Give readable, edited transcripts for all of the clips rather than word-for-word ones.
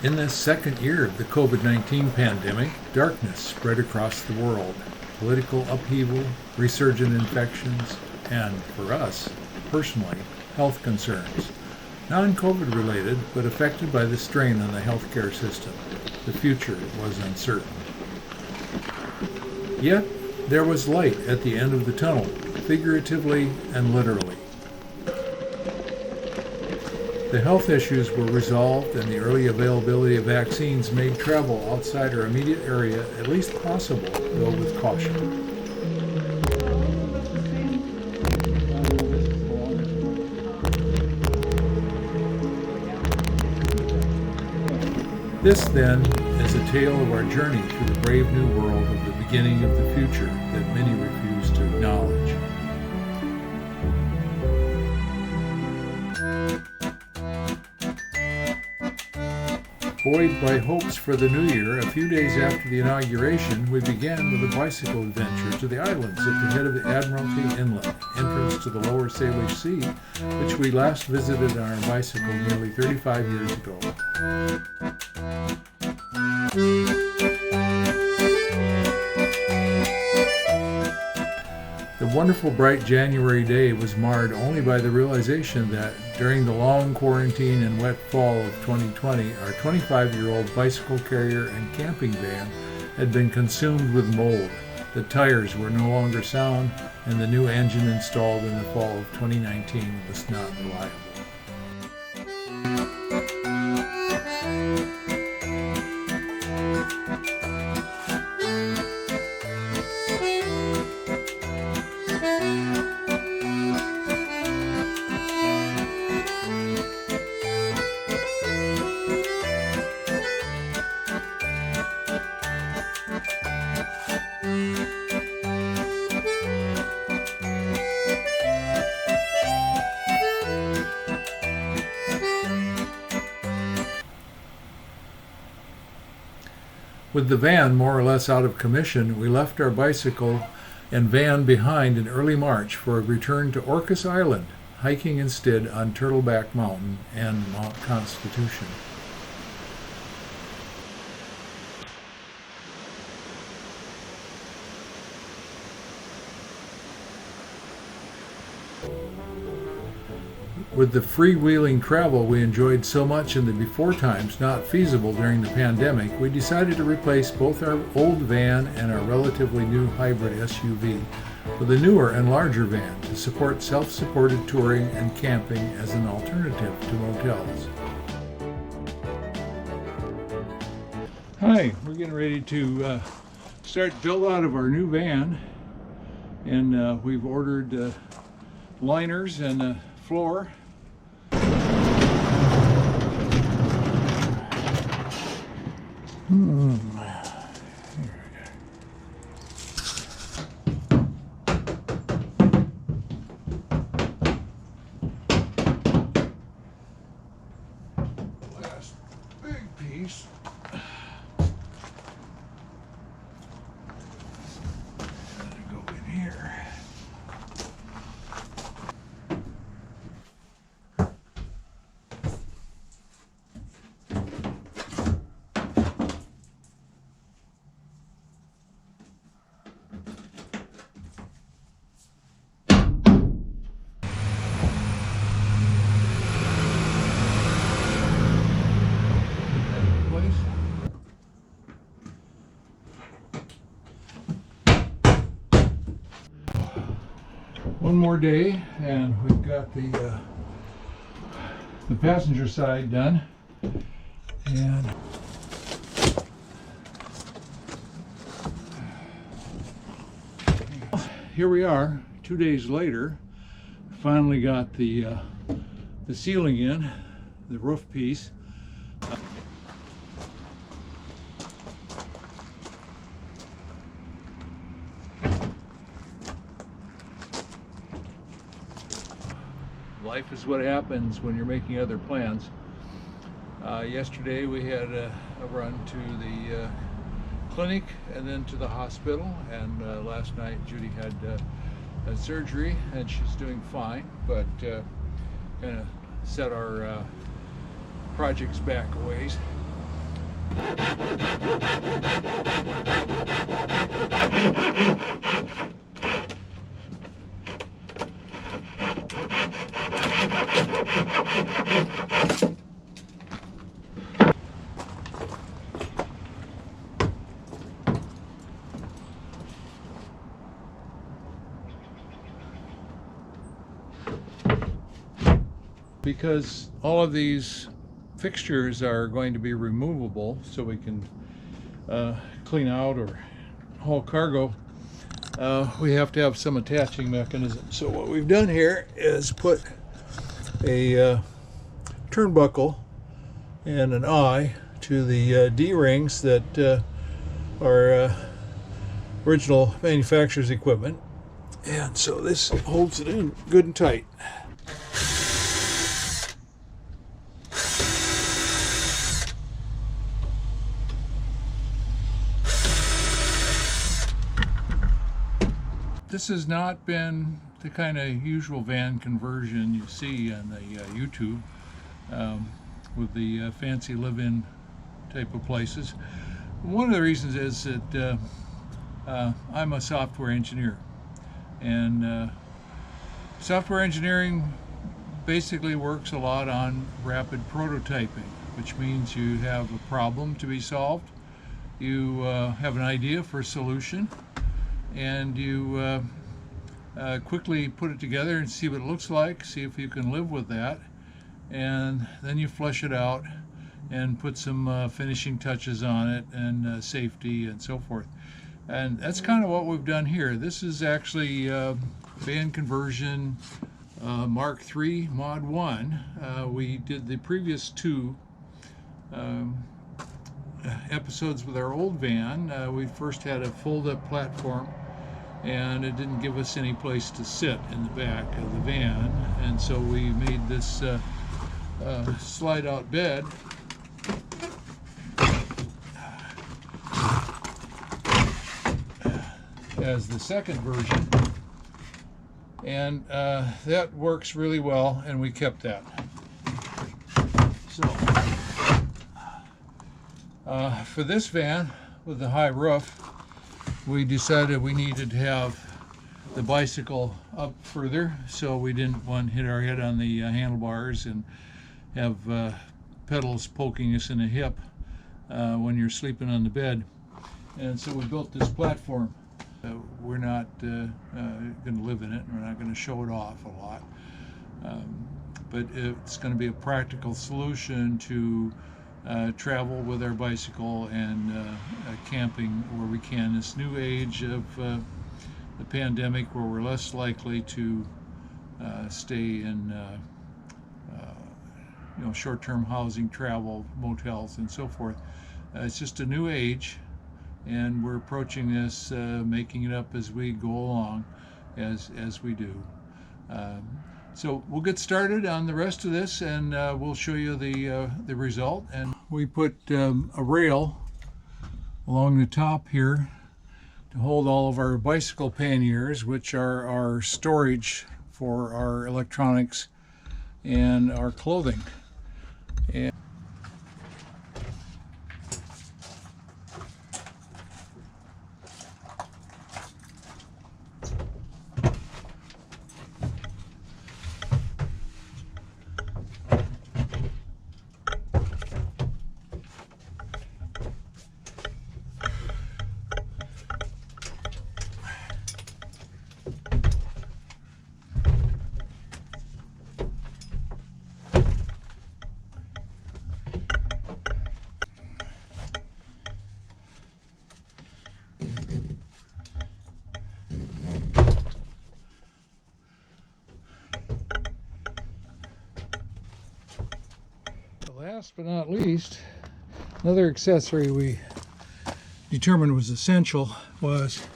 In this second year of the COVID-19 pandemic, darkness spread across the world. Political upheaval, resurgent infections, and, for us, personally, health concerns. Non-COVID related, but affected by the strain on the healthcare system. The future was uncertain. Yet, there was light at the end of the tunnel, figuratively and literally. The health issues were resolved and the early availability of vaccines made travel outside our immediate area at least possible, though with caution. This, then, is a tale of our journey through the brave new world of the beginning of the future that many refuse to acknowledge. Buoyed by hopes for the new year, a few days after the inauguration, we began with a bicycle adventure to the islands at the head of the Admiralty Inlet, entrance to the lower Salish Sea, which we last visited on our bicycle nearly 35 years ago. The wonderful bright January day was marred only by the realization that during the long quarantine and wet fall of 2020, our 25-year-old bicycle carrier and camping van had been consumed with mold. The tires were no longer sound, and the new engine installed in the fall of 2019 was not reliable. With the van more or less out of commission, we left our bicycle and van behind in early March for a return to Orcas Island, hiking instead on Turtleback Mountain and Mount Constitution. With the freewheeling travel we enjoyed so much in the before times not feasible during the pandemic, we decided to replace both our old van and our relatively new hybrid SUV with a newer and larger van to support self-supported touring and camping as an alternative to motels. Hi, we're getting ready to start build out of our new van, and we've ordered liners and a floor. Last big piece. Go in here. One more day, and we've got the passenger side done, and here we are 2 days later. Finally got the ceiling in, the roof piece. Life is what happens when you're making other plans. Yesterday we had a run to the clinic and then to the hospital, and last night Judy had surgery and she's doing fine, but kind of set our projects back a ways. Because all of these fixtures are going to be removable so we can clean out or haul cargo, we have to have some attaching mechanism. So what we've done here is put a turnbuckle and an eye to the D-rings that are original manufacturer's equipment, and so this holds it in good and tight. This has not been the kind of usual van conversion you see on the YouTube with the fancy live-in type of places. One of the reasons is that I'm a software engineer, and software engineering basically works a lot on rapid prototyping, which means you have a problem to be solved, you have an idea for a solution, and you quickly put it together and see what it looks like, see if you can live with that, and then you flesh it out and put some finishing touches on it and safety and so forth. And that's kind of what we've done here. This is actually van conversion Mark III Mod 1. We did the previous two episodes with our old van. We first had a fold-up platform, and it didn't give us any place to sit in the back of the van, and so we made this slide-out bed as the second version, and that works really well, and we kept that. So for this van with the high roof, we decided we needed to have the bicycle up further, so we didn't want to hit our head on the handlebars and have pedals poking us in the hip when you're sleeping on the bed. And so we built this platform. We're not going to live in it, and we're not going to show it off a lot, but it's going to be a practical solution to travel with our bicycle and camping where we can. This new age of the pandemic, where we're less likely to stay in short-term housing, travel, motels, and so forth. It's just a new age, and we're approaching this, making it up as we go along, as we do. So we'll get started on the rest of this, and we'll show you the result. And we put a rail along the top here to hold all of our bicycle panniers, which are our storage for our electronics and our clothing. And last but not least, another accessory we determined was essential was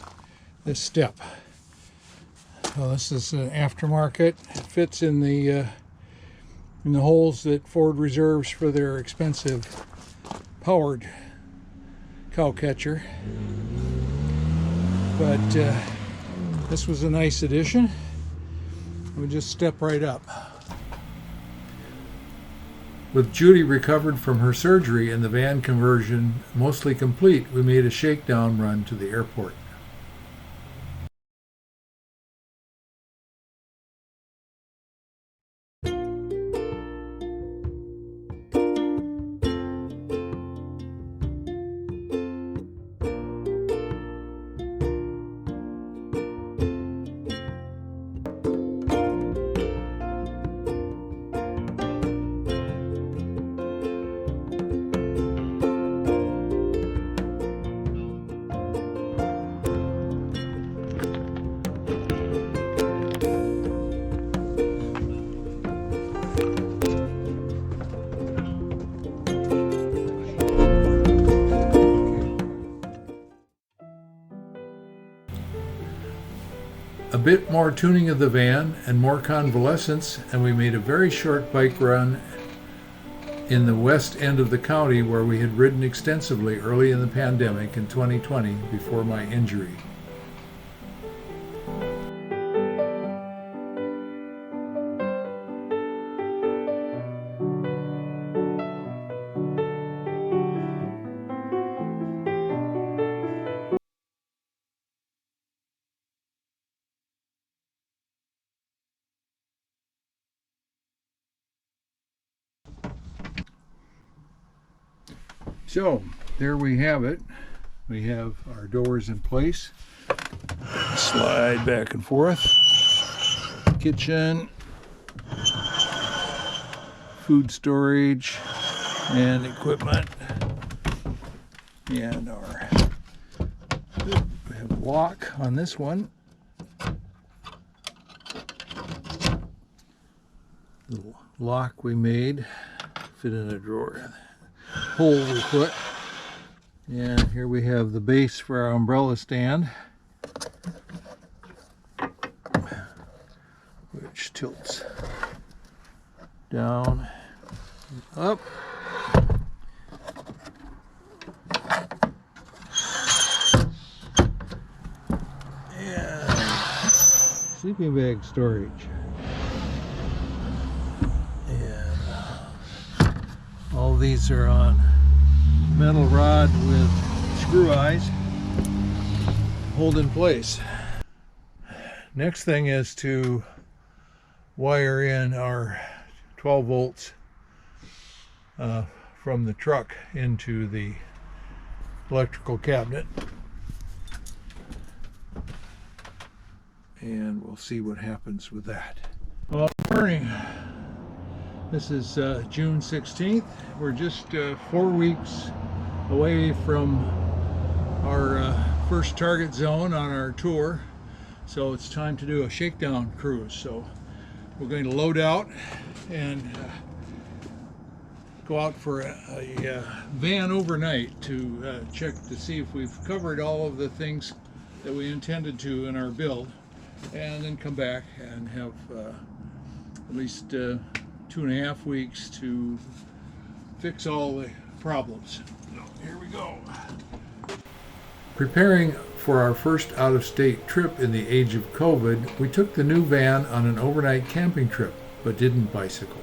this step. Well, this is an aftermarket. It fits in the holes that Ford reserves for their expensive powered cow catcher. But this was a nice addition. We just step right up. With Judy recovered from her surgery and the van conversion mostly complete, we made a shakedown run to the airport. A bit more tuning of the van and more convalescence, and we made a very short bike run in the west end of the county where we had ridden extensively early in the pandemic in 2020 before my injury. So there we have it. We have our doors in place. Slide back and forth. Kitchen, food storage, and equipment. And we have a lock on this one. Little lock we made, fit in a drawer. Hole we put, and here we have the base for our umbrella stand, which tilts down, up, and sleeping bag storage. All these are on metal rod with screw eyes, hold in place. Next thing is to wire in our 12 volts from the truck into the electrical cabinet. And we'll see what happens with that. Well, good morning. This is June 16th. We're just 4 weeks away from our first target zone on our tour. So it's time to do a shakedown cruise. So we're going to load out and go out for a van overnight to check to see if we've covered all of the things that we intended to in our build, and then come back and have at least 2.5 weeks to fix all the problems. So here we go. Preparing for our first out-of-state trip in the age of COVID, we took the new van on an overnight camping trip, but didn't bicycle.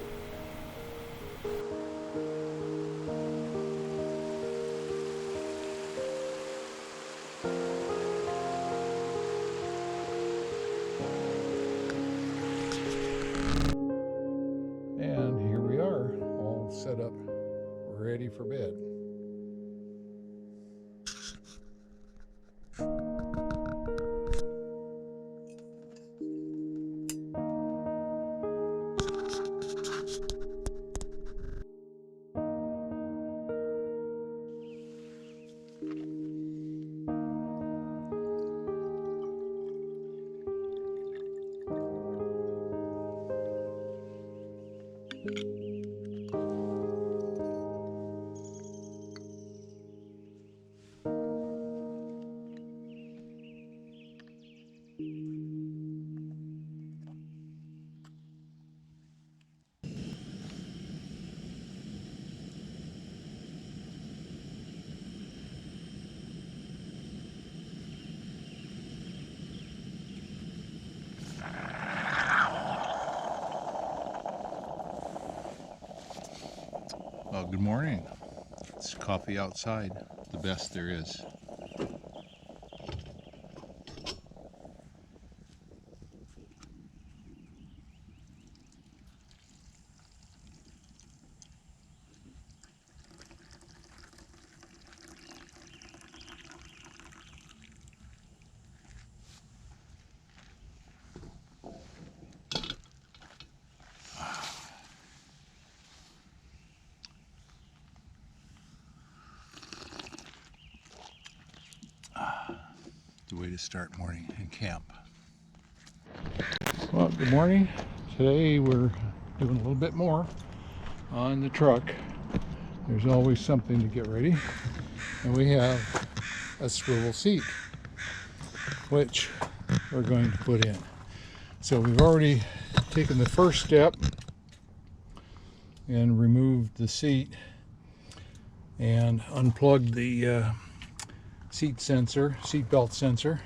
And here we are, all set up, ready for bed. Well, good morning. It's coffee outside, the best there is. The way to start morning in camp. Well, good morning. Today we're doing a little bit more on the truck. There's always something to get ready. And we have a swivel seat, which we're going to put in. So we've already taken the first step and removed the seat and unplugged the seat belt sensor,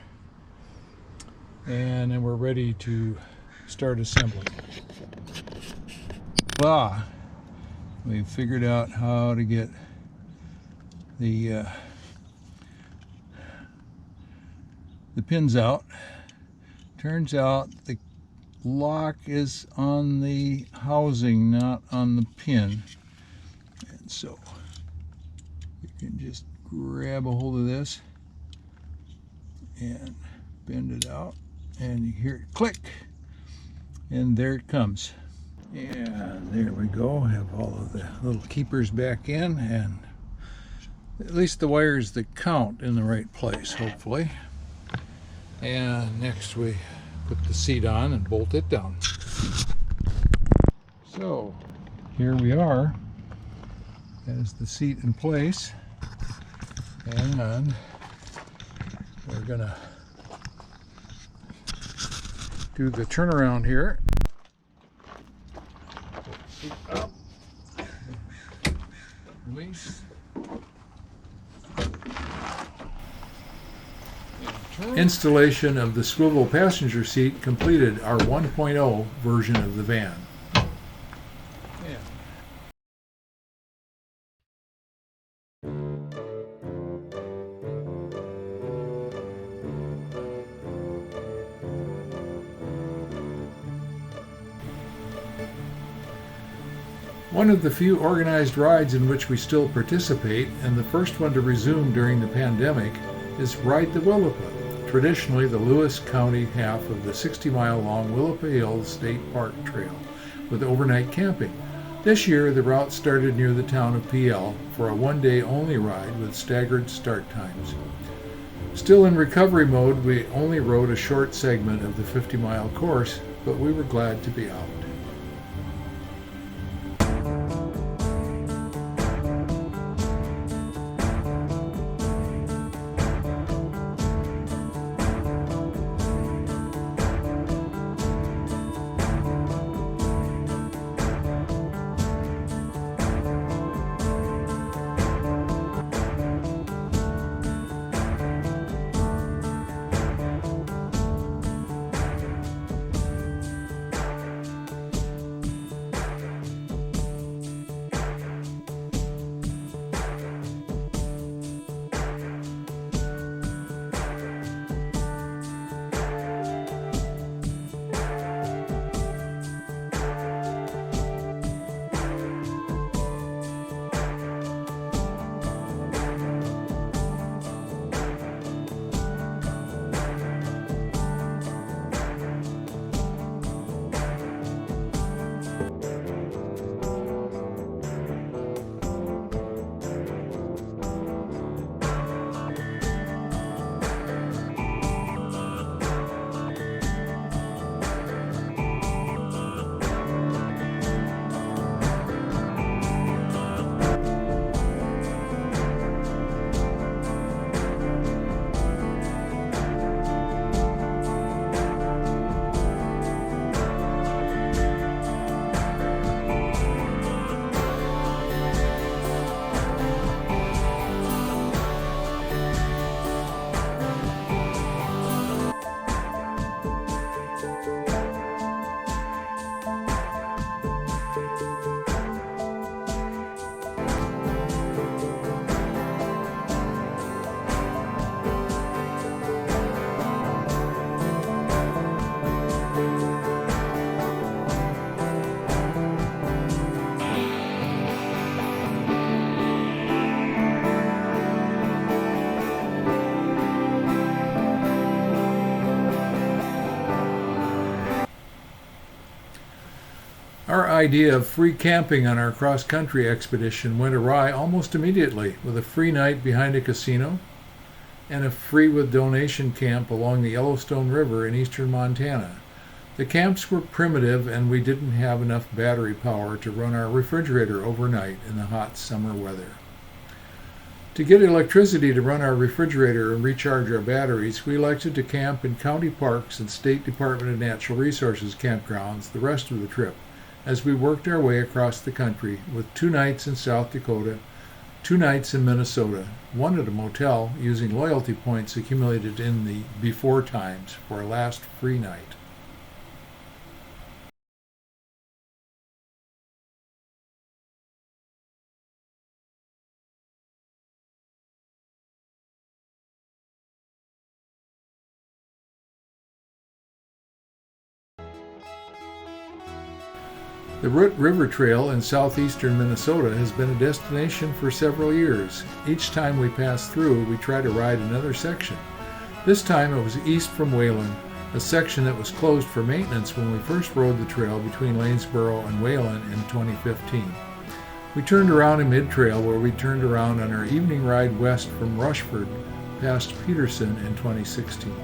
and then we're ready to start assembling. We've figured out how to get the pins out. Turns out the lock is on the housing, not on the pin, and so you can just grab a hold of this and bend it out, and you hear it click, and there it comes. And there we go. Have all of the little keepers back in, and at least the wires that count in the right place, hopefully. And next we put the seat on and bolt it down. So here we are, as the seat in place, and we're gonna do the turnaround here. Seat up, release, installation of the swivel passenger seat completed. Our 1.0 version of the van. One of the few organized rides in which we still participate, and the first one to resume during the pandemic, is Ride the Willapa, traditionally the Lewis County half of the 60-mile-long Willapa Hills State Park Trail, with overnight camping. This year, the route started near the town of PL for a one-day only ride with staggered start times. Still in recovery mode, we only rode a short segment of the 50-mile course, but we were glad to be out. idea of free camping on our cross-country expedition went awry almost immediately, with a free night behind a casino and a free with donation camp along the Yellowstone River in eastern Montana. The camps were primitive and we didn't have enough battery power to run our refrigerator overnight in the hot summer weather. To get electricity to run our refrigerator and recharge our batteries, we elected to camp in county parks and State Department of Natural Resources campgrounds the rest of the trip, as we worked our way across the country with 2 nights in South Dakota, 2 nights in Minnesota, 1 at a motel using loyalty points accumulated in the before times for our last free night. The Root River Trail in southeastern Minnesota has been a destination for several years. Each time we pass through, we try to ride another section. This time it was east from Wayland, a section that was closed for maintenance when we first rode the trail between Lanesboro and Wayland in 2015. We turned around in mid-trail where we turned around on our evening ride west from Rushford past Peterson in 2016.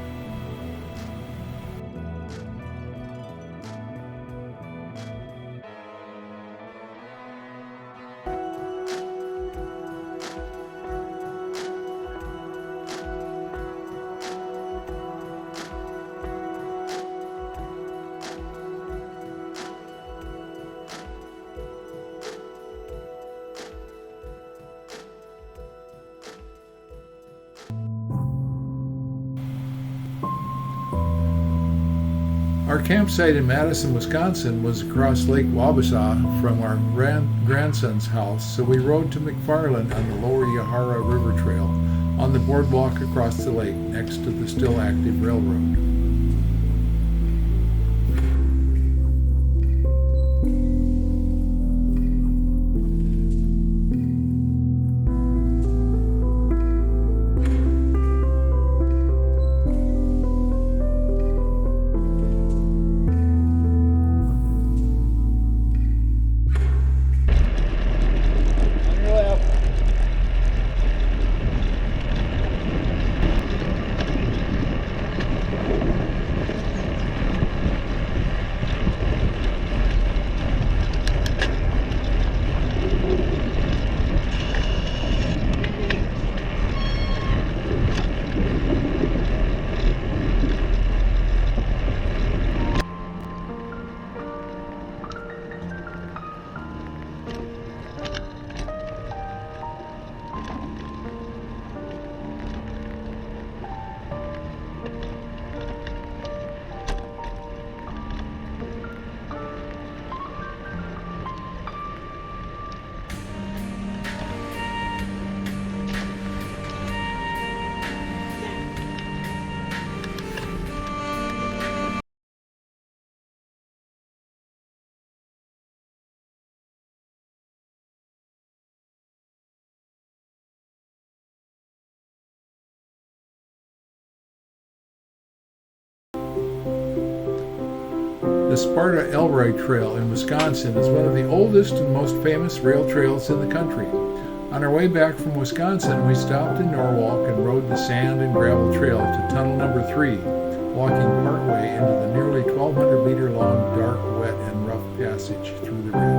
Our campsite in Madison, Wisconsin was across Lake Wabasha from our grandson's house, so we rode to McFarland on the Lower Yahara River Trail on the boardwalk across the lake next to the still active railroad. The Sparta Elroy Trail in Wisconsin is one of the oldest and most famous rail trails in the country. On our way back from Wisconsin, we stopped in Norwalk and rode the sand and gravel trail to tunnel number 3, walking partway into the nearly 1,200 meter long, dark, wet, and rough passage through the ridge.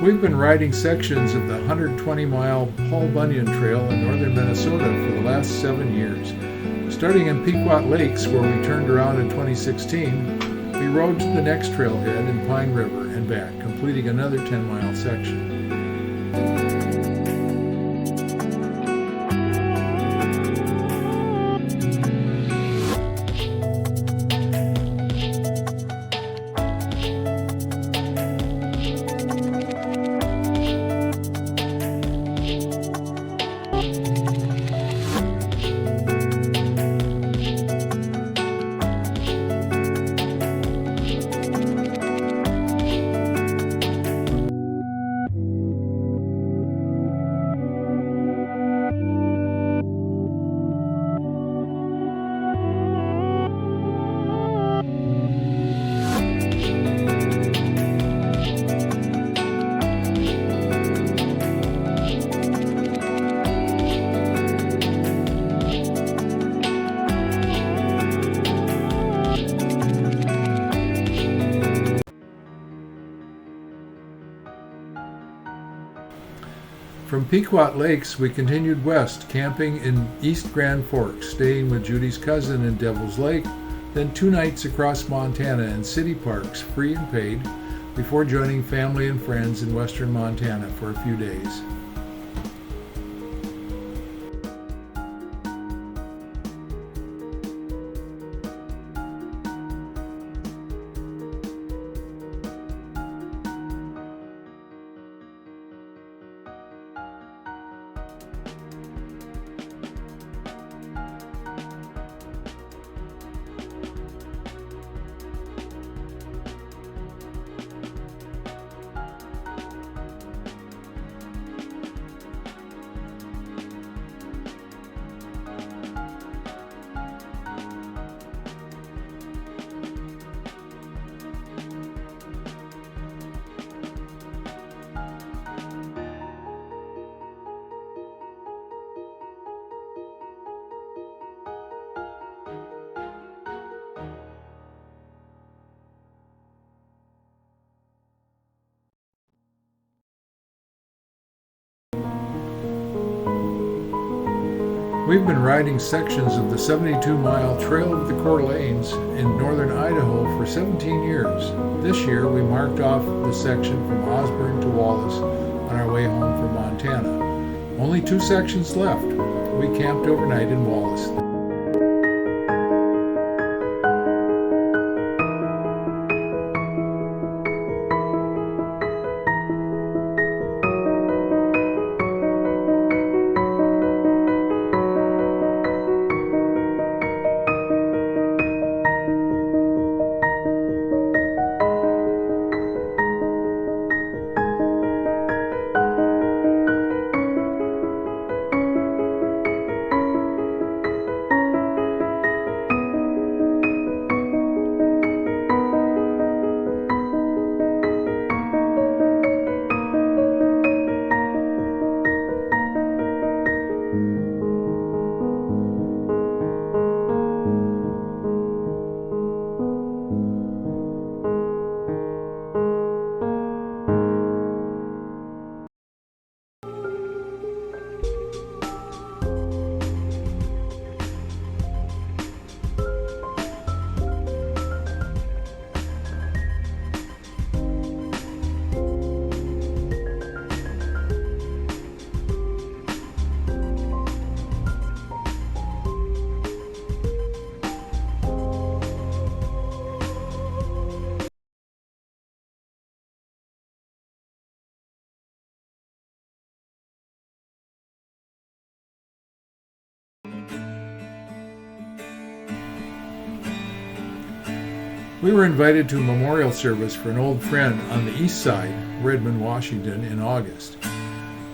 We've been riding sections of the 120-mile Paul Bunyan Trail in northern Minnesota for the last 7 years. Starting in Pequot Lakes, where we turned around in 2016, we rode to the next trailhead in Pine River and back, completing another 10-mile section. From Pequot Lakes, we continued west, camping in East Grand Forks, staying with Judy's cousin in Devil's Lake, then 2 nights across Montana in city parks, free and paid, before joining family and friends in western Montana for a few days. We've been riding sections of the 72-mile Trail of the Coeur d'Alenes in northern Idaho for 17 years. This year, we marked off the section from Osborne to Wallace on our way home from Montana. Only 2 sections left. We camped overnight in Wallace. We were invited to a memorial service for an old friend on the east side, Redmond, Washington, in August.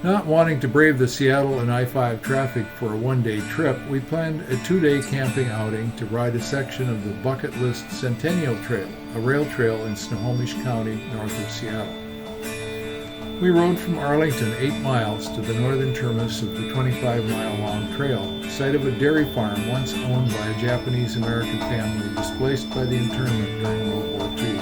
Not wanting to brave the Seattle and I-5 traffic for a one-day trip, we planned a 2-day camping outing to ride a section of the bucket list Centennial Trail, a rail trail in Snohomish County, north of Seattle. We rode from Arlington 8 miles to the northern terminus of the 25-mile-long trail, site of a dairy farm once owned by a Japanese-American family displaced by the internment during World War II.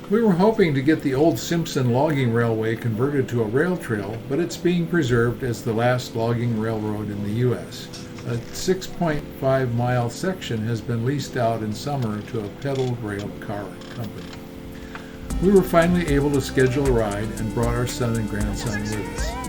We were hoping to get the old Simpson logging railway converted to a rail trail, but it's being preserved as the last logging railroad in the U.S. A 6.5-mile section has been leased out in summer to a pedal rail car company. We were finally able to schedule a ride and brought our son and grandson with us.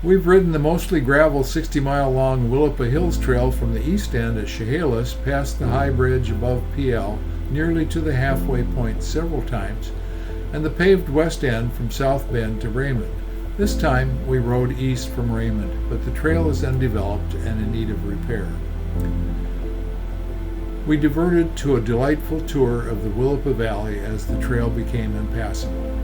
We've ridden the mostly gravel 60-mile-long Willapa Hills Trail from the east end at Chehalis past the high bridge above PL nearly to the halfway point several times, and the paved west end from South Bend to Raymond. This time we rode east from Raymond, but the trail is undeveloped and in need of repair. We diverted to a delightful tour of the Willapa Valley as the trail became impassable.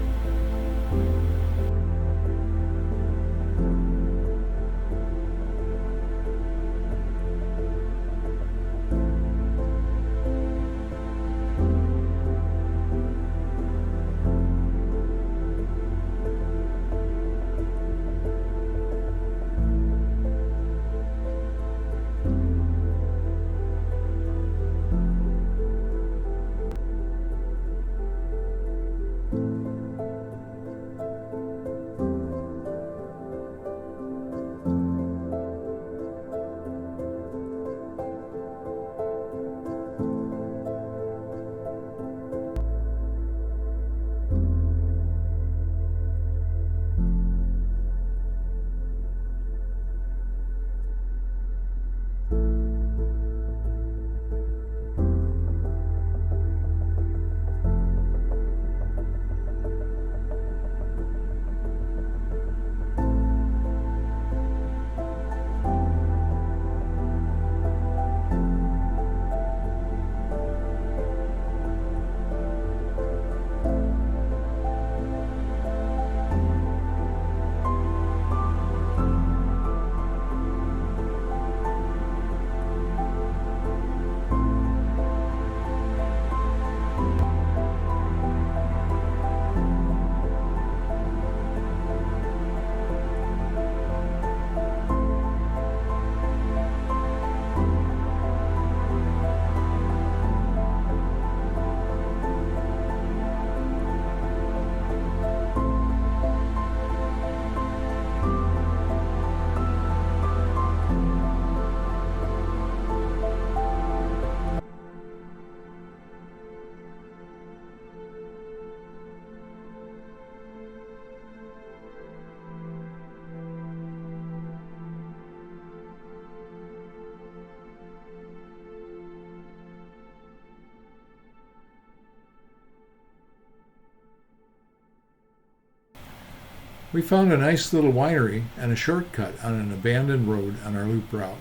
We found a nice little winery and a shortcut on an abandoned road on our loop route.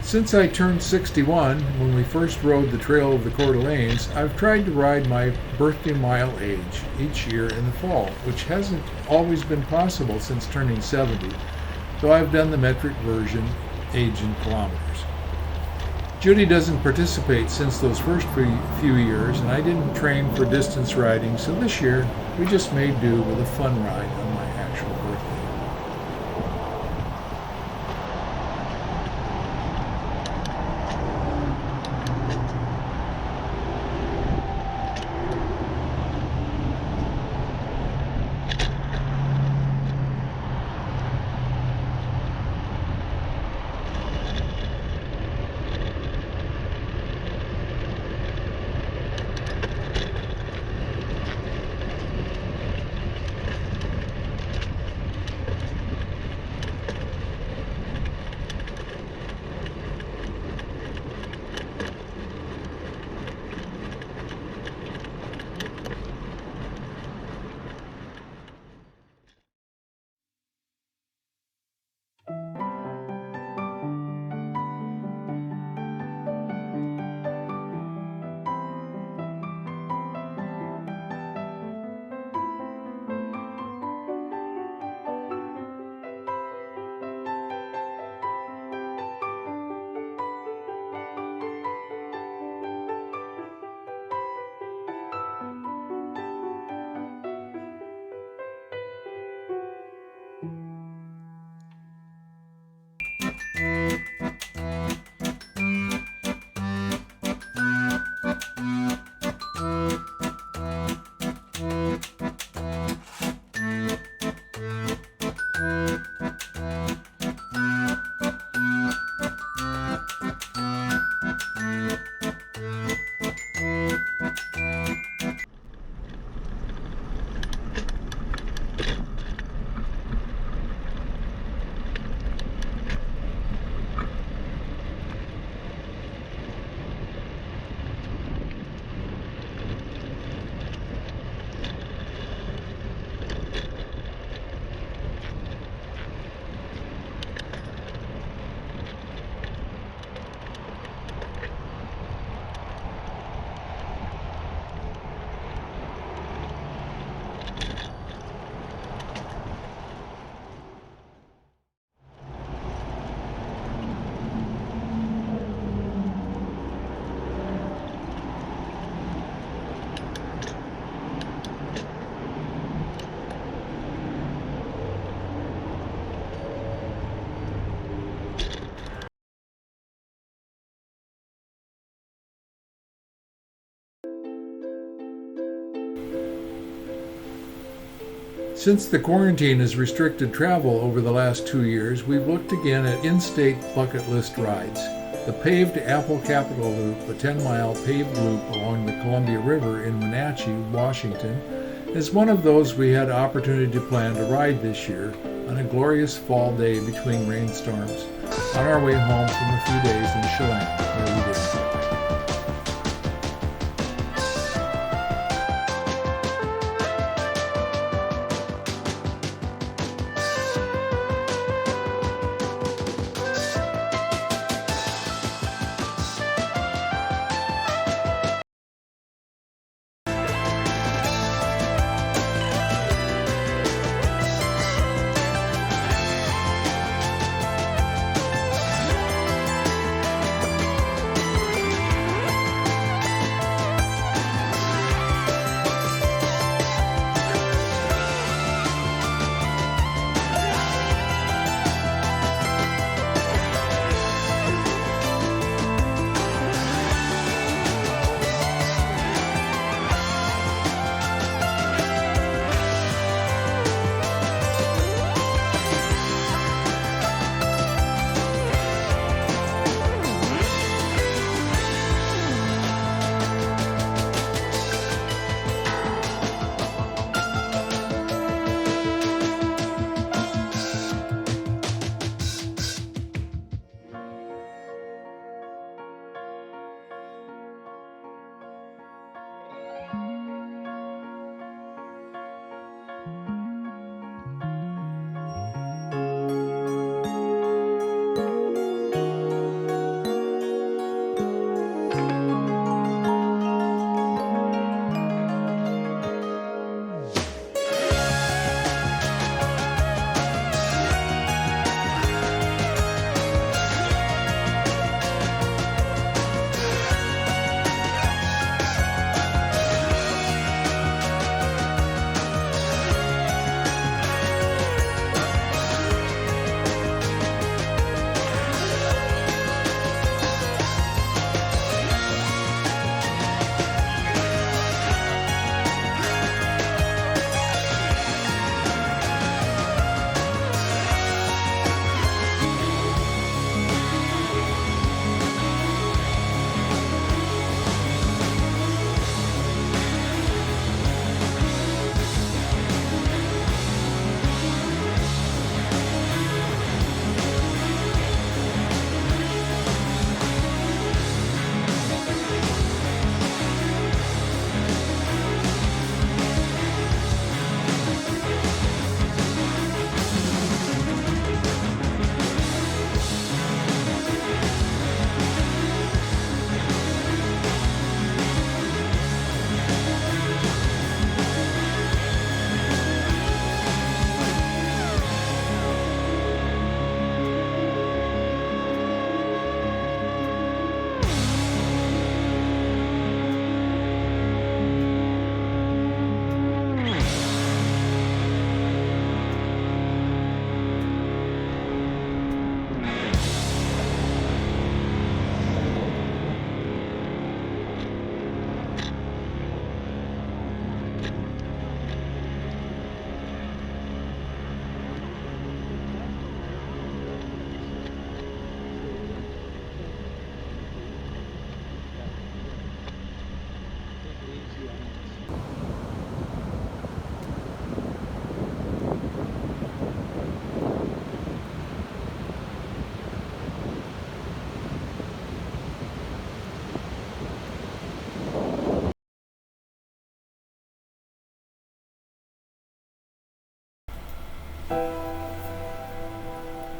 Since I turned 61 when we first rode the Trail of the Coeur d'Alenes, I've tried to ride my birthday mile age each year in the fall, which hasn't always been possible since turning 70, though I've done the metric version, age in kilometers. Judy doesn't participate since those first few years, and I didn't train for distance riding, so this year we just made do with a fun ride on my actual birthday. Since the quarantine has restricted travel over the last 2 years, we've looked again at in-state bucket list rides. The paved Apple Capitol Loop, a 10-mile paved loop along the Columbia River in Wenatchee, Washington, is one of those we had opportunity to plan to ride this year on a glorious fall day between rainstorms on our way home from a few days in Chelan, where we did.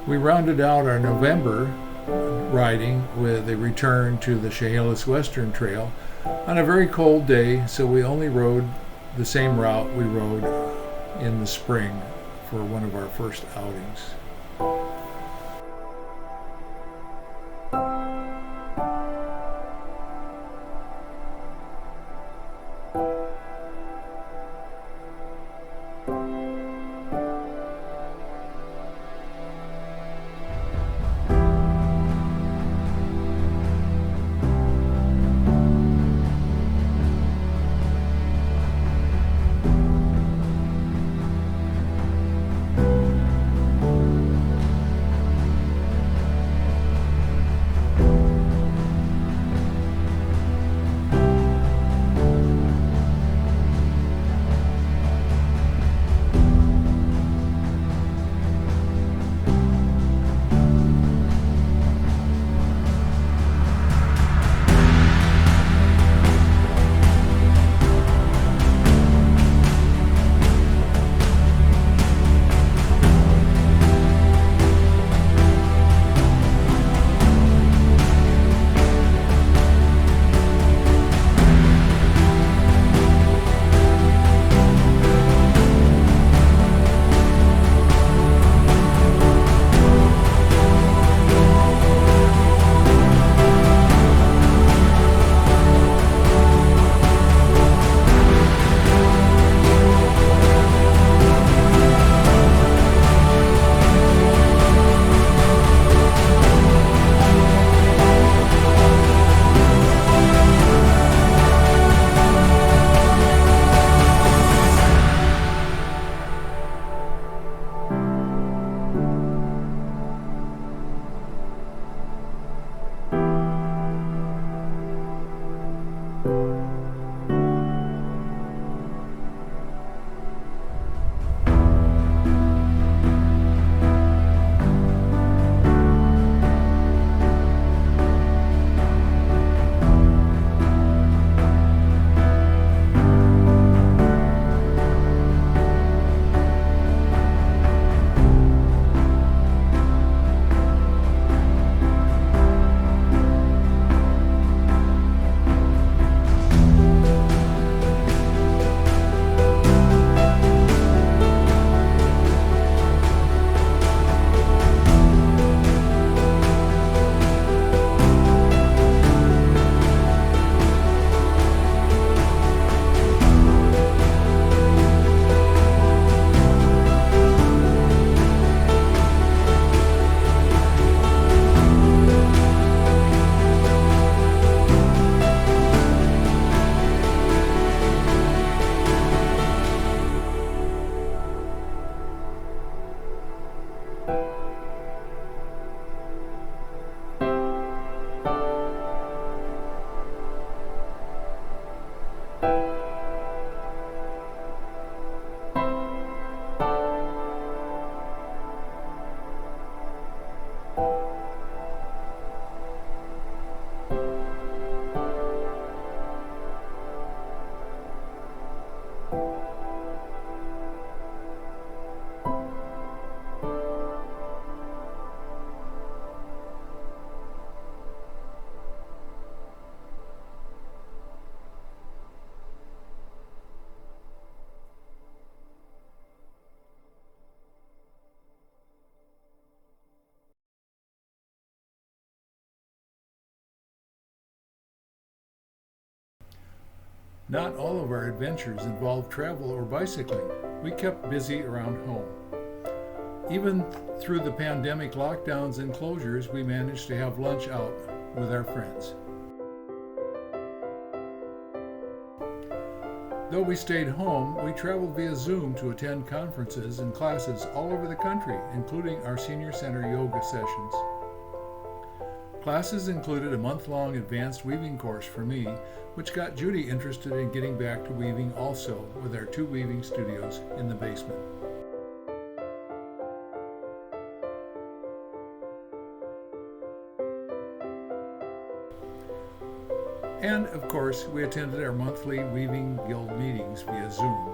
We rounded out our November riding with a return to the Chehalis Western Trail on a very cold day, so we only rode the same route we rode in the spring for one of our first outings. Not all of our adventures involved travel or bicycling. We kept busy around home. Even through the pandemic lockdowns and closures, we managed to have lunch out with our friends. Though we stayed home, we traveled via Zoom to attend conferences and classes all over the country, including our Senior Center yoga sessions. Classes included a month-long advanced weaving course for me, which got Judy interested in getting back to weaving also, with our 2 weaving studios in the basement. And, of course, we attended our monthly Weaving Guild meetings via Zoom.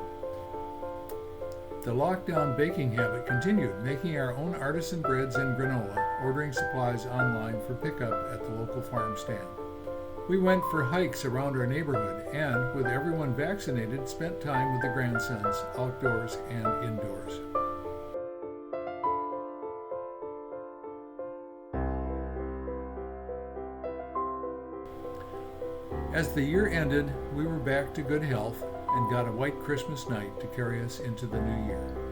The lockdown baking habit continued, making our own artisan breads and granola, ordering supplies online for pickup at the local farm stand. We went for hikes around our neighborhood and, with everyone vaccinated, spent time with the grandsons, outdoors and indoors. As the year ended, we were back to good health and got a white Christmas night to carry us into the new year.